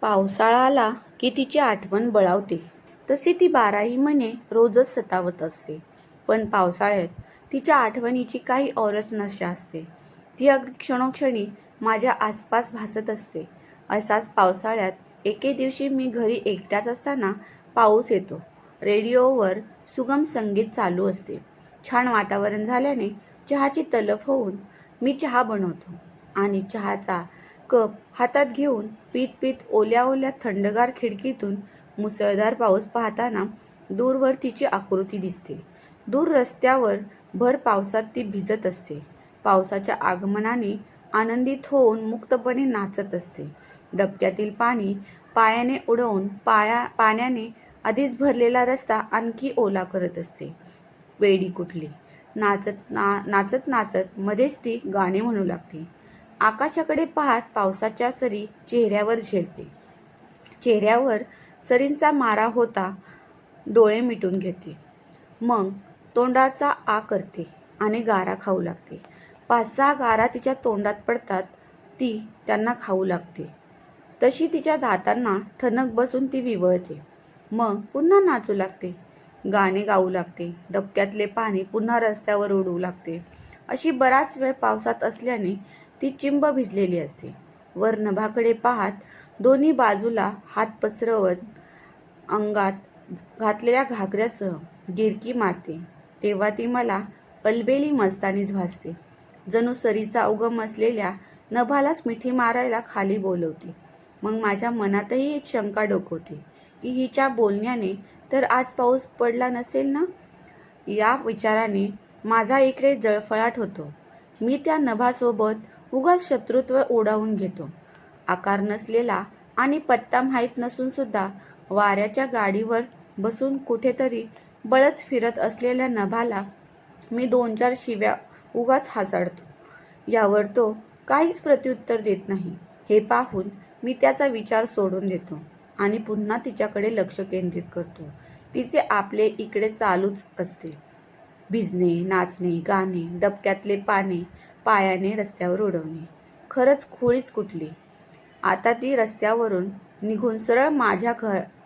पावसाळा आला की तिची आठवण बळावते. तशी ती 12ही महिने रोजच सतावत असते. पण पावसाळ्यात तिच्या आठवणीची काही औरच नशा असते. ती अगदी क्षणोक्षणी माझ्या आसपास भासत असते. असाच पावसाळ्यात एके दिवशी मी घरी एकट्याच असताना पाऊस येतो. रेडिओवर सुगम संगीत चालू असते. छान वातावरण झाल्याने चहाची तलफ होऊन मी चहा बनवतो आणि चहाचा कप हातात घेऊन पीत पीत ओल्या ओल्या थंडगार खिडकीतून मुसळधार पाऊस पाहताना दूरवर तिची आकृती दिसते. दूर रस्त्यावर भर पावसात ती भिजत असते. पावसाच्या आगमनाने आनंदित होऊन मुक्तपणे नाचत असते. डबक्यातील पाणी पायाने उडवून पाण्याने आधीच भरलेला रस्ता आणखी ओला करत असते. वेडी कुठली. नाचत नाचत मध्येच ती गाणे म्हणू लागते. आकाशाकडे पाहत पावसाच्या सरी चेहऱ्यावर झेलते. चेहऱ्यावर सरींचा मारा होता डोळे मिटून घेते. मग तोंडाचा आ करते आणि गारा खाऊ लागते. 5-6 गारा तिच्या तोंडात पडतात. ती त्यांना खाऊ लागते. तशी तिच्या दातांना ठणक बसून ती विव्हळते. मग पुन्हा नाचू लागते. गाणे गाऊ लागते. डबक्यातले पाणी पुन्हा रस्त्यावर उडवू लागते. अशी बराच वेळ पावसात असल्याने ती चिंब भिजलेली असते. वर नभाकडे पाहत दोन्ही बाजूला हात पसरवत अंगात घातलेल्या घागऱ्यासह गिरकी मारते. तेव्हा ती मला अलबेली मस्तानीच भासते. जणू सरीचा उगम असलेल्या नभालाच मिठी मारायला खाली बोलवते. मग माझ्या मनातही एक शंका डोकवते की हिच्या बोलण्याने तर आज पाऊस पडला नसेल ना. या विचाराने माझा इकडे जळफळाट होतो. मी त्या नभासोबत उगाच शत्रुत्व ओढावून घेतो. आकार नसलेला आणि पत्ता माहीत नसून सुद्धा वाऱ्याच्या गाडीवर बसून कुठेतरी बळच फिरत असलेल्या नभाला मी 2-4 शिव्या उगाच हासाडतो. यावर तो काहीच प्रत्युत्तर देत नाही. हे पाहून मी त्याचा विचार सोडून देतो आणि पुन्हा तिच्याकडे लक्ष केंद्रित करतो. तिचे आपले इकडे चालूच असते. भिजणे, नाचणे, गाणे, डबक्यातले पाणी पायाने रस्त्यावर उडवणे. खरंच खुळीच कुठली. आता ती रस्त्यावरून निघून सरळ माझ्या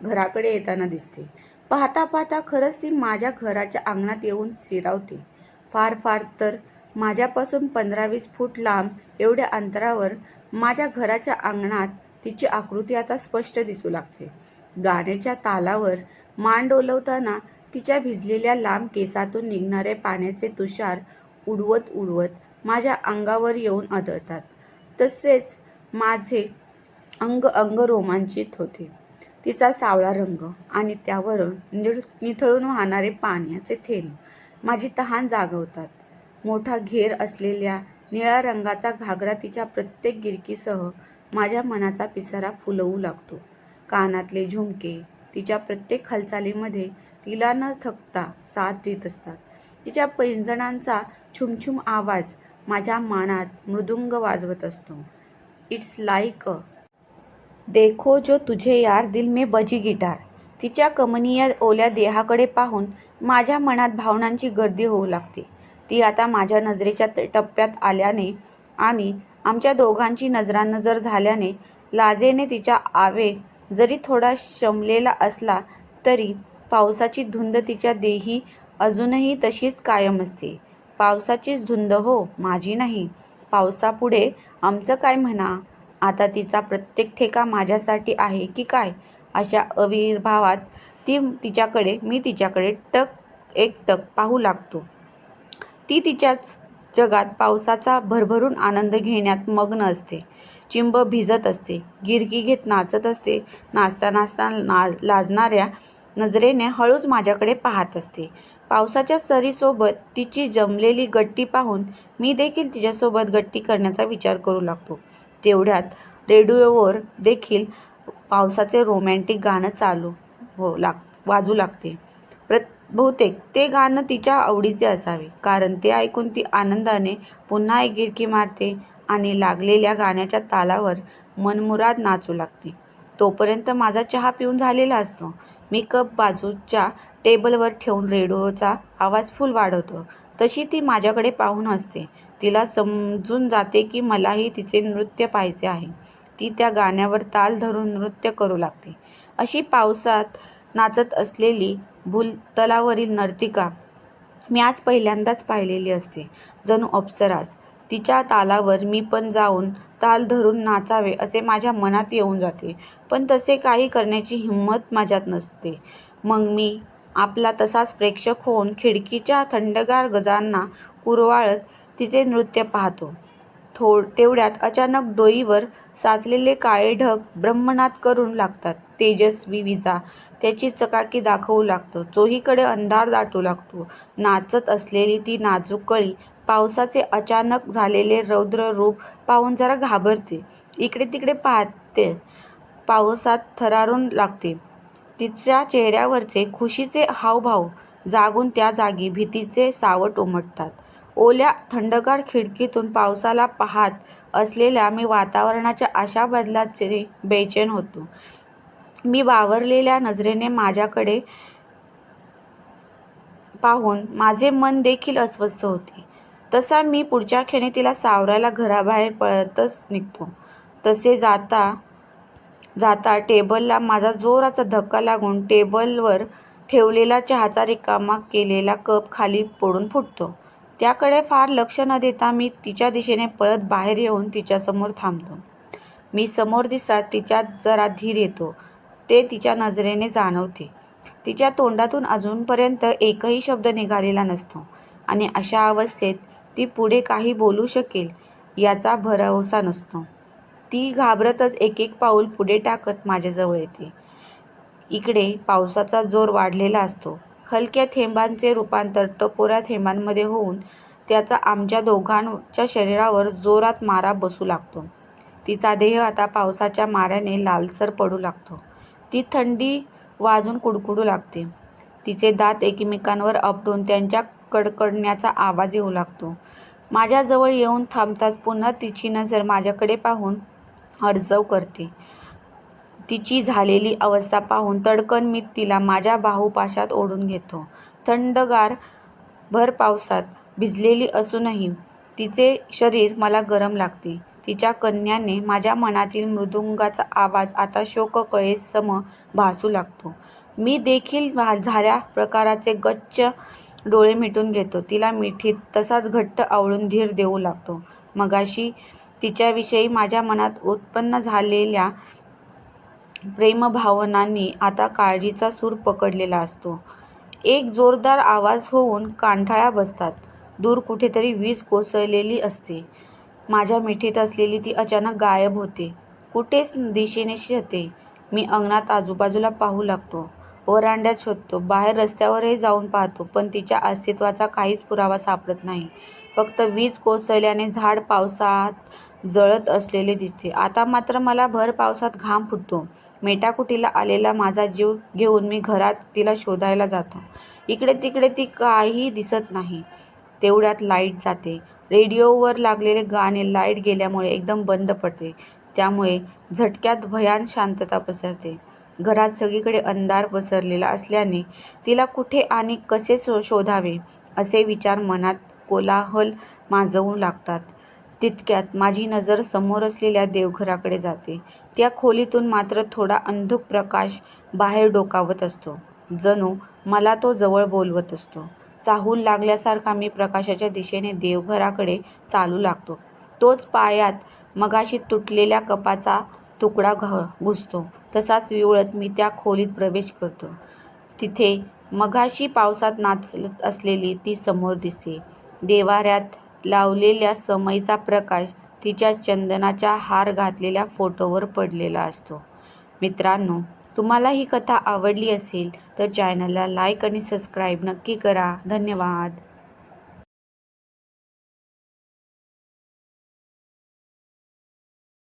घराकडे येताना दिसते. पाहता पाहता खरंच ती माझ्या घराच्या अंगणात येऊन स्थिरावते. फार फार तर माझ्यापासून 15-20 फूट लांब एवढ्या अंतरावर माझ्या घराच्या अंगणात तिची आकृती आता स्पष्ट दिसू लागते. गाण्याच्या तालावर मान डोलवताना तिच्या भिजलेल्या लांब केसातून निघणारे पाण्याचे तुषार उडवत उडवत माझ्या अंगावर येऊन आदळतात. तसेच माझे अंग रोमांचित होते. तिचा सावळा रंग आणि त्यावरून निथळून वाहणारे पाण्याचे थेंब माझी तहान जागवतात. मोठा घेर असलेल्या निळ्या रंगाचा घागरा तिच्या प्रत्येक गिरकीसह माझ्या मनाचा पिसारा फुलवू लागतो. कानातले झुमके तिच्या प्रत्येक हालचालीमध्ये तिला न थकता साथ देत असतात. तिच्या पैंजणांचा छुमछुम आवाज माझ्या मनात मृदुंग वाजवत असतो. इट्स लाईक अ देखो जो तुझे यार दिल में बजी गिटार. तिच्या कमनीय ओल्या देहाकडे पाहून माझ्या मनात भावनांची गर्दी होऊ लागते. ती आता माझ्या नजरेच्या टप्प्यात आल्याने आणि आमच्या दोघांची नजरानजर झाल्याने लाजेने तिचा आवेग जरी थोडा शमलेला असला तरी पावसाची धुंद तिच्या देही अजूनही तशीच कायम असते. पावसाचीच धुंद हो, माझी नाही. पावसापुढे आमचं काय म्हणा. आता तिचा प्रत्येक ठेका माझ्यासाठी आहे की काय, अशा अविर्भावात मी तिच्याकडे एकटक पाहू लागतो. ती तिच्याच जगात पावसाचा भरभरून आनंद घेण्यात मग्न असते. चिंब भिजत असते. गिरकी घेत नाचत असते. नाचता नाचता लाजणाऱ्या नजरेने हळूच माझ्याकडे पाहत असते. पावसाच्या सरीसोबत तिची जमलेली गट्टी पाहून मी देखील तिच्यासोबत गट्टी करण्याचा विचार करू लागतो. तेवढ्यात रेडिओवर देखील पावसाचे रोमॅन्टिक गाणं वाजू लागते. बहुतेक ते गाणं तिच्या आवडीचे असावे, कारण ते ऐकून ती आनंदाने पुन्हा एक गिरकी मारते आणि लागलेल्या गाण्याच्या तालावर मनमुराद नाचू लागते. तोपर्यंत माझा चहा पिऊन झालेला असतो. मी कप बाजूच्या टेबलवर ठेवून रेडिओचा आवाज फुल वाढवतो. तशी ती माझ्याकडे पाहून हसते. तिला समजून जाते की मलाही तिचे नृत्य पाहायचे आहे. ती त्या गाण्यावर ताल धरून नृत्य करू लागते. अशी पावसात नाचत असलेली भूतलावरील नर्तिका मी आज पहिल्यांदाच पाहिलेली असते. जणू अप्सराच. तिच्या तालावर मी पण जाऊन ताल धरून नाचावे असे माझ्या मनात येऊन जाते. पण तसे काही करण्याची हिंमत माझ्यात नसते. मग मी आपला तसाच प्रेक्षक होऊन खिडकीच्या थंडगार गजांना कुरवाळत तिचे नृत्य पाहतो. तेवढ्यात अचानक डोईवर साचलेले काळे ढग ब्रह्मनाद करून लागतात. तेजस्वी विजा त्याची चकाकी दाखवू लागतो. चोहीकडे अंधार दाटू लागतो. नाचत असलेली ती नाजूक कळी पावसाचे अचानक झालेले रौद्र रूप पाहून जरा घाबरते. इकडे तिकडे पाहते. पावसात थरारून लागते. तिच्या चेहऱ्यावरचे खुशीचे हावभाव जागून त्या जागी भीतीचे सावट उमटतात. ओल्या थंडगार खिडकीतून पावसाला पाहत असलेल्या मी वातावरणाच्या अशा बदलाचे बेचैन होतो. मी बावरलेल्या नजरेने माझ्याकडे पाहून माझे मन देखील अस्वस्थ होते. तसा मी पुढच्या क्षणी तिला सावरायला घराबाहेर पळतच निघतो. तसे जाता जाता टेबलला माझा जोराचा धक्का लागून टेबलवर ठेवलेला चहाचा रिकामा केलेला कप खाली पडून फुटतो. त्याकडे फार लक्ष न देता मी तिच्या दिशेने पळत बाहेर येऊन तिच्यासमोर थांबतो. मी समोर दिसताच तिच्यात जरा धीर येतो. ते तिच्या नजरेने जाणवते. तिच्या तोंडातून अजूनपर्यंत एकही शब्द निघालेला नसतो आणि अशा अवस्थेत ती पुढे काही बोलू शकेल याचा भरवसा नसतो. ती घाबरतच एक पाऊल पुढे टाकत माझ्याजवळ येते. इकडे पावसाचा जोर वाढलेला असतो. हलक्या थेंबांचे रूपांतर टपोऱ्या थेंबांमध्ये होऊन त्याचा आमच्या दोघांच्या शरीरावर जोरात मारा बसू लागतो. तिचा देह आता पावसाच्या माऱ्याने लालसर पडू लागतो. ती थंडी वाजून कुडकुडू लागते. तिचे दात एकमेकांवर आपटून त्यांच्या कडकडण्याचा आवाज येऊ लागतो. माझ्याजवळ येऊन थांबताच पुन्हा तिची नजर माझ्याकडे पाहून अर्जव करते. तिची झालेली अवस्था पाहून तडकन मी तिला माझ्या बाहुपाशात ओढून घेतो. थंडगार भर पावसात भिजलेली असूनही तिचे शरीर मला गरम लागते. तिच्या कण्याने माझ्या मनातील मृदुंगाचा आवाज आता शोककळेसम भासू लागतो. मी देखील झाल्या प्रकाराचे गच्च डोळे मिटून घेतो. तिला मिठीत तसाच घट्ट आवळून धीर देऊ लागतो. मगाशी तिच्याविषयी माझ्या मनात उत्पन्न झालेल्या प्रेमभावनांनी आता काळजीचा सूर पकडलेला असतो. एक जोरदार आवाज होऊन कानठळ्या बसतात. दूर कुठेतरी वीज कोसळलेली असते. माझ्या मिठीत असलेली ती अचानक गायब होते. कुठेच दिशेने जाते. मी अंगणात आजूबाजूला पाहू लागतो. व्हरांड्यात शोधतो. बाहेर रस्त्यावरही जाऊन पाहतो. पण तिच्या अस्तित्वाचा काहीच पुरावा सापडत नाही. फक्त वीज कोसळल्याने झाड पावसात जळत असलेले दिसते. आता मात्र मला भर पावसात घाम फुटतो. मेटाकुटीला आलेला माझा जीव घेऊन मी घरात तिला शोधायला जातो. इकडे तिकडे ती काही दिसत नाही. तेवढ्यात लाईट जाते. रेडिओवर लागलेले गाणे लाईट गेल्यामुळे एकदम बंद पडते. त्यामुळे झटक्यात भयान शांतता पसरते. घरात सगळीकडे अंधार पसरलेला असल्याने तिला कुठे आणि कसे शोधावे असे विचार मनात कोलाहल माजवू लागतात. तितक्यात माझी नजर समोर असलेल्या देवघराकडे जाते. त्या खोलीतून मात्र थोडा अंधुक प्रकाश बाहेर डोकावत असतो. जणू मला तो जवळ बोलवत असतो. चाहूल लागल्यासारखा मी प्रकाशाच्या दिशेने देवघराकडे चालू लागतो. तोच पायात मगाशी तुटलेल्या कपाचा तुकडा घुसतो. तसाच विवळत मी त्या खोलीत प्रवेश करतो. तिथे मगाशी पावसात नाचत असलेली ती समोर दिसते. देव्हाऱ्यात लावलेल्या समईचा प्रकाश तिच्या चंदनाचा हार घातलेल्या फोटोवर पडलेला असतो. मित्रांनो, तुम्हाला ही कथा आवडली असेल तर चॅनलला लाईक आणि सबस्क्राईब नक्की करा. धन्यवाद.